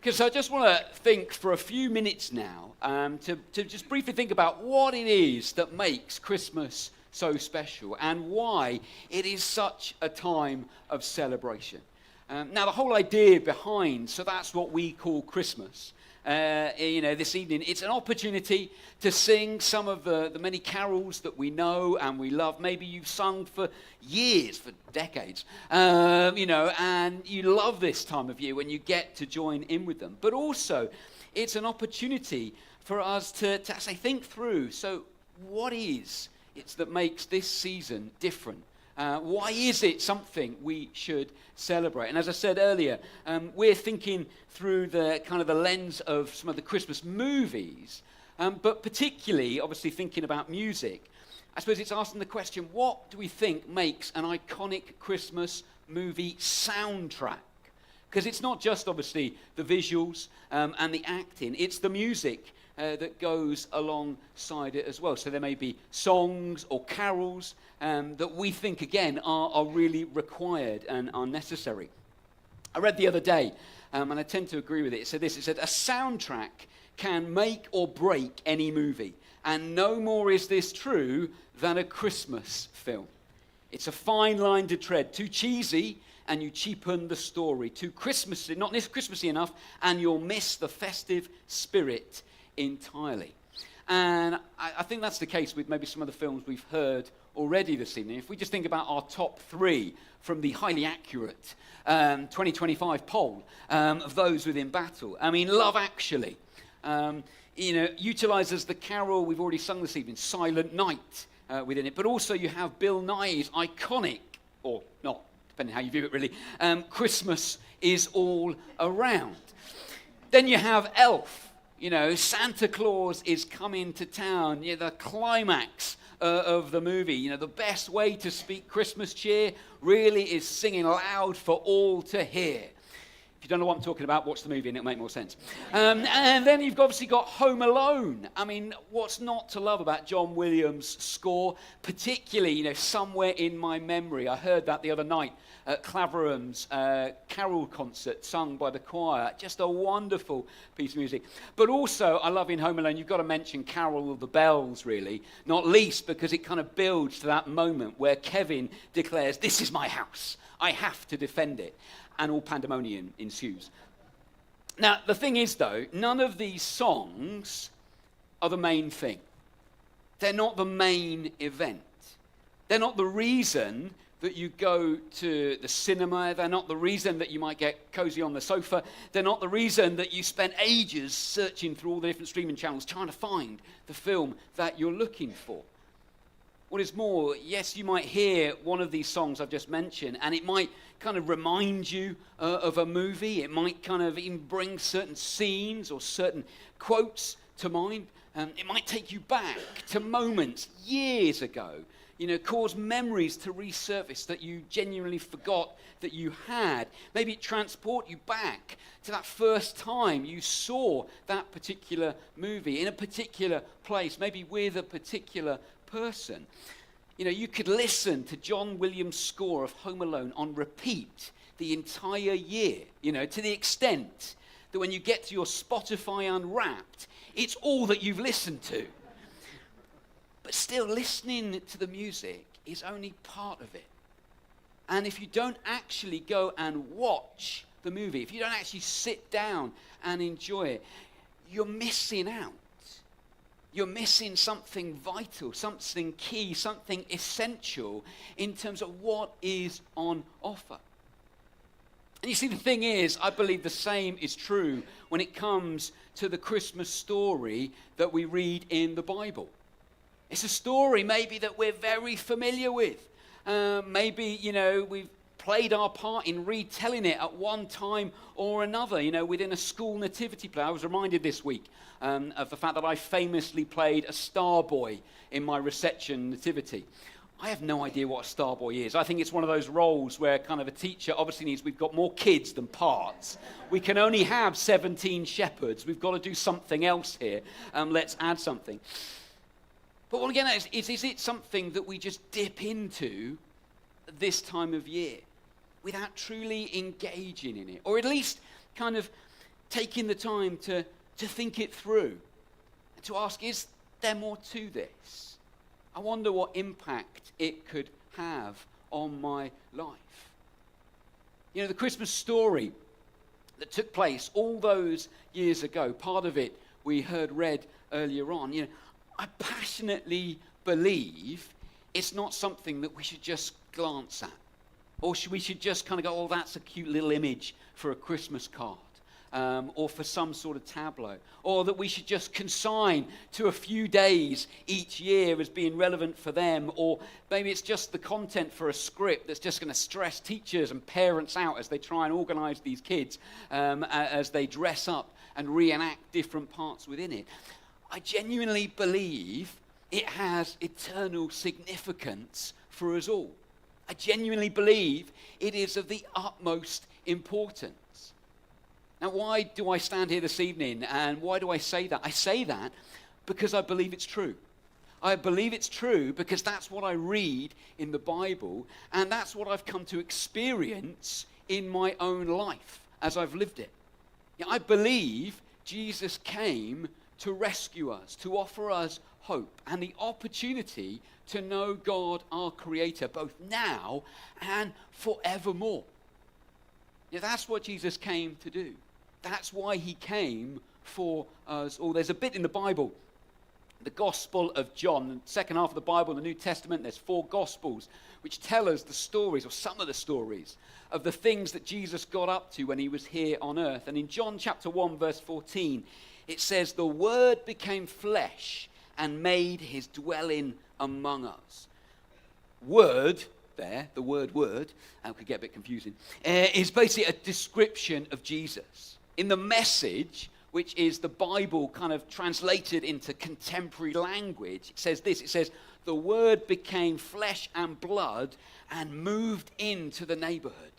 Because I just want to think for a few minutes now to just briefly think about what it is that makes Christmas so special and why it is such a time of celebration. Now, the whole idea behind, so that's what we call Christmas. This evening, it's an opportunity to sing some of the many carols that we know and we love. Maybe you've sung for years, for decades, and you love this time of year when you get to join in with them. But also, it's an opportunity for us to say, think through, so what is it that makes this season different? Why is it something we should celebrate? And as I said earlier, we're thinking through the kind of the lens of some of the Christmas movies, but particularly, obviously, thinking about music. I suppose it's asking the question, what do we think makes an iconic Christmas movie soundtrack? Because it's not just, obviously, the visuals and the acting, it's the music that goes alongside it as well. So there may be songs or carols that we think, again, are really required and are necessary. I read the other day, and I tend to agree with it. It said this, it said, a soundtrack can make or break any movie. And no more is this true than a Christmas film. It's a fine line to tread. Too cheesy, and you cheapen the story. Too Christmassy, not Christmassy enough, and you'll miss the festive spirit entirely. And I think that's the case with maybe some of the films we've heard already this evening. If we just think about our top three from the highly accurate 2025 poll of those within battle. I mean, Love Actually, utilizes the carol we've already sung this evening, Silent Night, within it. But also you have Bill Nye's iconic, or not, depending how you view it really, Christmas Is All Around. Then you have Elf. Santa Claus is coming to town. The climax of the movie. The best way to speak Christmas cheer really is singing loud for all to hear. If you don't know what I'm talking about, watch the movie and it'll make more sense. And then you've obviously got Home Alone. I mean, what's not to love about John Williams' score? Particularly, somewhere in my memory, I heard that the other night at Claverham's carol concert sung by the choir. Just a wonderful piece of music. But also, I love in Home Alone, you've got to mention Carol of the Bells, really. Not least because it kind of builds to that moment where Kevin declares, "This is my house. I have to defend it." And all pandemonium ensues. Now, the thing is, though, none of these songs are the main thing. They're not the main event. They're not the reason that you go to the cinema. They're not the reason that you might get cozy on the sofa. They're not the reason that you spend ages searching through all the different streaming channels trying to find the film that you're looking for. What is more, yes, you might hear one of these songs I've just mentioned, and it might kind of remind you of a movie. It might kind of even bring certain scenes or certain quotes to mind. It might take you back to moments years ago, cause memories to resurface that you genuinely forgot that you had. Maybe it transport you back to that first time you saw that particular movie in a particular place, maybe with a particular person. You could listen to John Williams' score of Home Alone on repeat the entire year, to the extent that when you get to your Spotify Unwrapped, it's all that you've listened to. But still, listening to the music is only part of it. And if you don't actually go and watch the movie, if you don't actually sit down and enjoy it, you're missing out. You're missing something vital, something key, something essential in terms of what is on offer. And you see, the thing is, I believe the same is true when it comes to the Christmas story that we read in the Bible. It's a story maybe that we're very familiar with. Maybe, we've played our part in retelling it at one time or another, within a school nativity play. I was reminded this week of the fact that I famously played a star boy in my reception nativity. I have no idea what a star boy is. I think it's one of those roles where kind of a teacher obviously needs, we've got more kids than parts. We can only have 17 shepherds. We've got to do something else here. Let's add something. But what again is it something that we just dip into this time of year without truly engaging in it? Or at least kind of taking the time to think it through and to ask, is there more to this? I wonder what impact it could have on my life. You know, the Christmas story that took place all those years ago, part of it we heard read earlier on, you know, I passionately believe it's not something that we should just glance at. Or we should just kind of go, oh, that's a cute little image for a Christmas card. Or for some sort of tableau. Or that we should just consign to a few days each year as being relevant for them. Or maybe it's just the content for a script that's just going to stress teachers and parents out as they try and organize these kids as they dress up and reenact different parts within it. I genuinely believe it has eternal significance for us all. I genuinely believe it is of the utmost importance. Now, why do I stand here this evening, and why do I say that? I say that because I believe it's true. I believe it's true because that's what I read in the Bible, and that's what I've come to experience in my own life as I've lived it. You know, I believe Jesus came to rescue us, to offer us hope and the opportunity to know God, our Creator, both now and forevermore. You know, that's what Jesus came to do. That's why he came for us all. There's a bit in the Bible, the Gospel of John, the second half of the Bible, the New Testament, there's 4 Gospels, which tell us the stories, or some of the stories, of the things that Jesus got up to when he was here on earth. And in John chapter 1, verse 14, it says, "The Word became flesh and made his dwelling among us." Word, there, the word, could get a bit confusing, is basically a description of Jesus. In the Message, which is the Bible kind of translated into contemporary language, it says this, it says, "The Word became flesh and blood and moved into the neighborhood."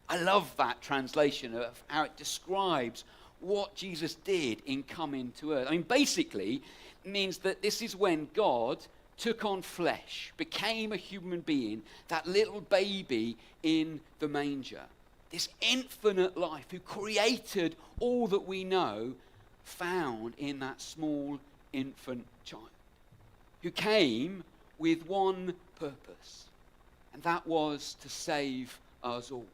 I love that translation of how it describes what Jesus did in coming to earth. I mean, basically, it means that this is when God took on flesh, became a human being, that little baby in the manger. This infinite life who created all that we know, found in that small infant child, who came with one purpose, and that was to save us all.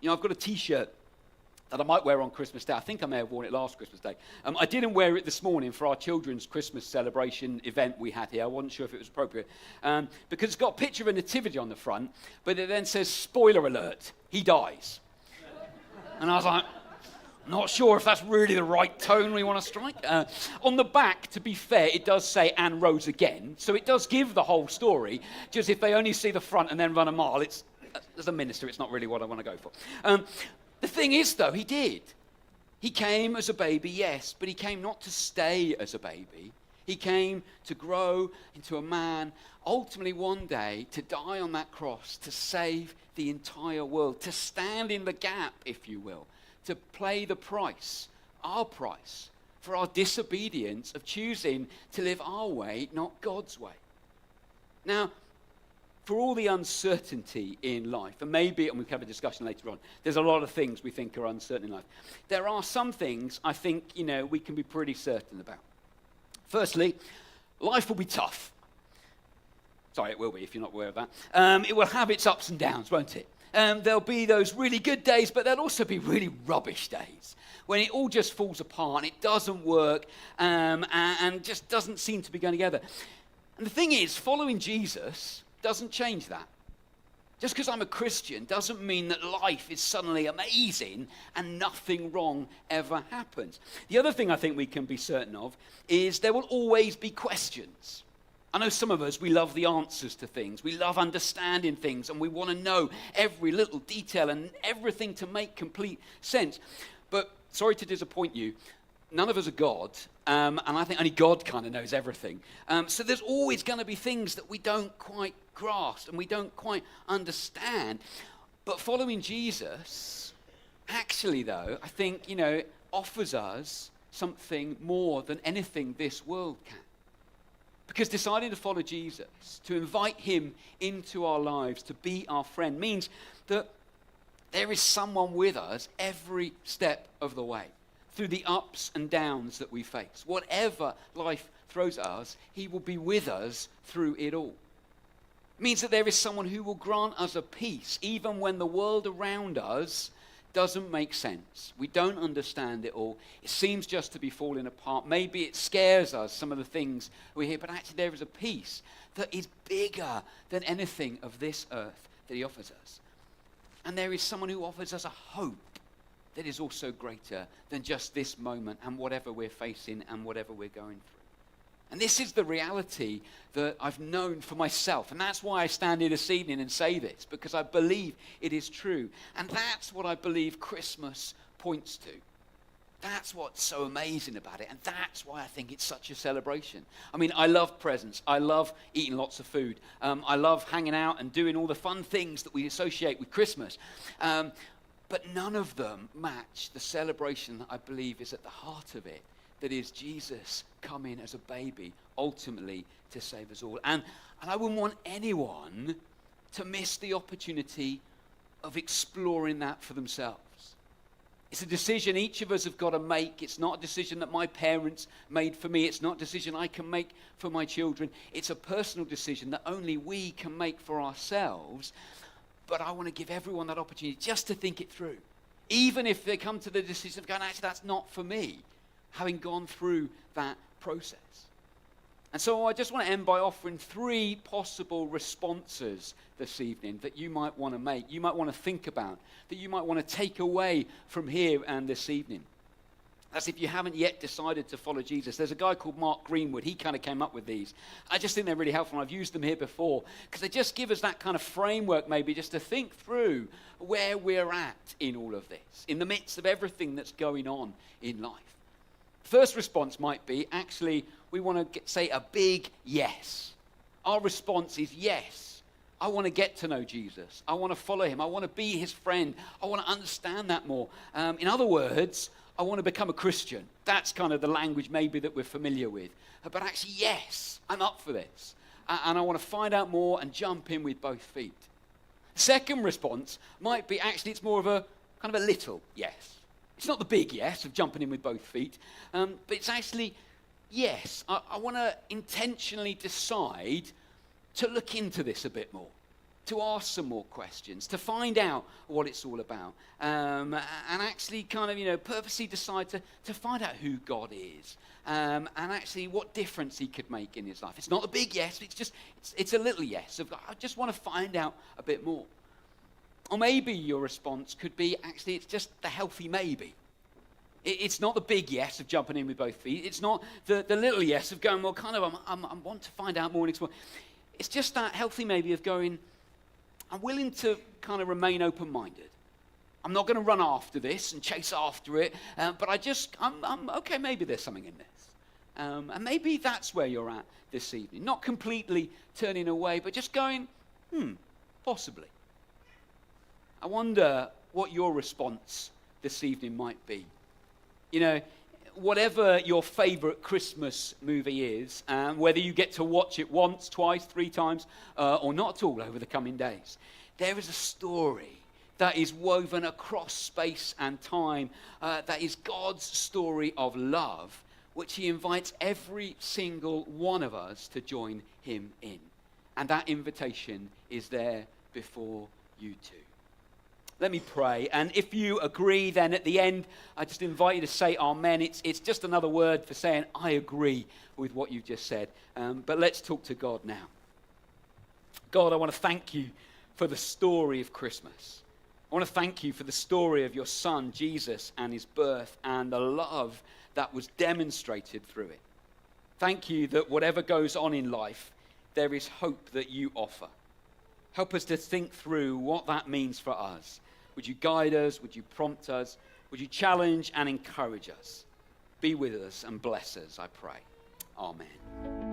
You know, I've got a t-shirt that I might wear on Christmas Day. I think I may have worn it last Christmas Day. I didn't wear it this morning for our children's Christmas celebration event we had here. I wasn't sure if it was appropriate. Because it's got a picture of a nativity on the front, but it then says, "Spoiler alert, he dies." And I was like, not sure if that's really the right tone we want to strike. On the back, to be fair, it does say, "and rose again." So it does give the whole story. Just if they only see the front and then run a mile, as a minister, it's not really what I want to go for. The thing is, though, he did. He came as a baby, yes, but he came not to stay as a baby. He came to grow into a man, ultimately one day to die on that cross, to save the entire world, to stand in the gap, if you will, to pay the price, our price, for our disobedience of choosing to live our way, not God's way. Now, for all the uncertainty in life, and maybe, and we'll have a discussion later on, there's a lot of things we think are uncertain in life. There are some things I think, we can be pretty certain about. Firstly, life will be tough. Sorry, it will be if you're not aware of that. It will have its ups and downs, won't it? There'll be those really good days, but there'll also be really rubbish days when it all just falls apart and it doesn't work and just doesn't seem to be going together. And the thing is, following Jesus doesn't change that. Just because I'm a Christian doesn't mean that life is suddenly amazing and nothing wrong ever happens. The other thing I think we can be certain of is there will always be questions. I know some of us, we love the answers to things. We love understanding things, and we want to know every little detail and everything to make complete sense. But sorry to disappoint you, none of us are God, and I think only God kind of knows everything. So there's always going to be things that we don't quite grasp and we don't quite understand. But following Jesus, actually though, I think, offers us something more than anything this world can. Because deciding to follow Jesus, to invite him into our lives, to be our friend, means that There is someone with us every step of the way, through the ups and downs that we face. Whatever life throws at us, he will be with us through it all. It means that there is someone who will grant us a peace, even when the world around us doesn't make sense. We don't understand it all. It seems just to be falling apart. Maybe it scares us, some of the things we hear, but actually there is a peace that is bigger than anything of this earth that he offers us. And there is someone who offers us a hope that is also greater than just this moment and whatever we're facing and whatever we're going through. And this is the reality that I've known for myself. And that's why I stand here this evening and say this, because I believe it is true. And that's what I believe Christmas points to. That's what's so amazing about it. And that's why I think it's such a celebration. I mean, I love presents. I love eating lots of food. I love hanging out and doing all the fun things that we associate with Christmas. But none of them match the celebration that I believe is at the heart of it. That is Jesus coming as a baby, ultimately to save us all. And I wouldn't want anyone to miss the opportunity of exploring that for themselves. It's a decision each of us have got to make. It's not a decision that my parents made for me. It's not a decision I can make for my children. It's a personal decision that only we can make for ourselves. But I want to give everyone that opportunity just to think it through. Even if they come to the decision of going, actually, that's not for me. Having gone through that process. And so I just want to end by offering 3 possible responses this evening that you might want to make, you might want to think about, that you might want to take away from here and this evening. That's if you haven't yet decided to follow Jesus. There's a guy called Mark Greenwood. He kind of came up with these. I just think they're really helpful. I've used them here before because they just give us that kind of framework maybe just to think through where we're at in all of this, in the midst of everything that's going on in life. First response might be, actually, we want to say a big yes. Our response is yes. I want to get to know Jesus. I want to follow him. I want to be his friend. I want to understand that more. In other words, I want to become a Christian. That's kind of the language maybe that we're familiar with. But actually, yes, I'm up for this. And I want to find out more and jump in with both feet. Second response might be, actually, it's more of a kind of a little yes. It's not the big yes of jumping in with both feet, but it's actually, yes, I want to intentionally decide to look into this a bit more, to ask some more questions, to find out what it's all about, and actually kind of, purposely decide to find out who God is, and actually what difference he could make in his life. It's not a big yes, it's a little yes. I just want to find out a bit more. Or maybe your response could be, actually, it's just the healthy maybe. It's not the big yes of jumping in with both feet. It's not the little yes of going, well, kind of, I want to find out more and explore. It's just that healthy maybe of going, I'm willing to kind of remain open-minded. I'm not going to run after this and chase after it, but I'm okay, maybe there's something in this. And maybe that's where you're at this evening. Not completely turning away, but just going, possibly. I wonder what your response this evening might be. Whatever your favorite Christmas movie is, whether you get to watch it once, twice, 3 times, or not at all over the coming days, there is a story that is woven across space and time, that is God's story of love, which he invites every single one of us to join him in. And that invitation is there before you too. Let me pray. And if you agree, then at the end, I just invite you to say amen. It's just another word for saying, I agree with what you've just said. But let's talk to God now. God, I want to thank you for the story of Christmas. I want to thank you for the story of your son, Jesus, and his birth, and the love that was demonstrated through it. Thank you that whatever goes on in life, there is hope that you offer. Help us to think through what that means for us. Would you guide us? Would you prompt us? Would you challenge and encourage us? Be with us and bless us, I pray. Amen.